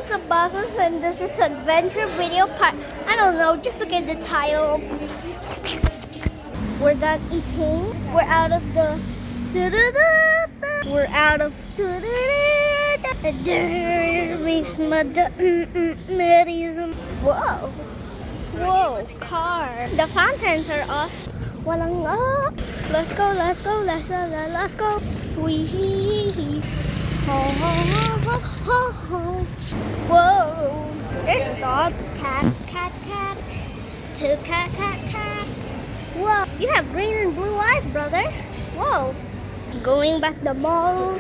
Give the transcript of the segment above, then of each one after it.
What's up, bosses? And this is Adventure Video Part. I don't know, just look at the title. We're done eating. We're out of the. We're out of. Whoa. Whoa, car. The fountains are off. Walang up. Let's go, let's go, let's go, let's go. Wee. Ho, ho, ho, ho, ho. Whoa. There's a dog. Cat, cat, cat. Two cat, cat, cat. Whoa. You have green and blue eyes, brother. Whoa. Going back the mall.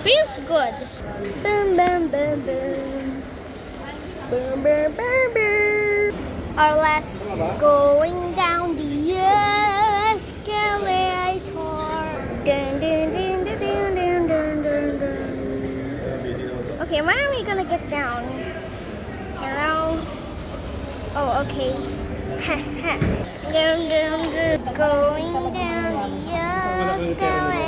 Feels good. Boom, boom, boom, boom. Boom, boom, boom, boom. Our last going down the escalator. Dun, dun, dun, dun, dun, dun, dun, dun, dun. Okay, when are we gonna get down? Hello? Oh, okay. Dun, dun, dun. Going down the escalator.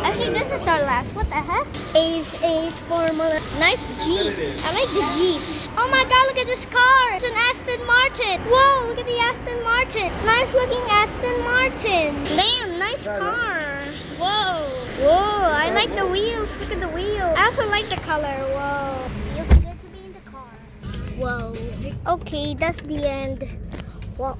Actually, this is our last. What the heck? Ace Formula. Nice Jeep. I like the Jeep. Oh my god, look at this car. It's an Aston Martin. Whoa, look at the Aston Martin. Nice looking Aston Martin. Damn, nice car. Whoa. Whoa, I like the wheels. Look at the wheels. I also like the color. Whoa. Feels good to be in the car. Whoa. Okay, that's the end. Whoa.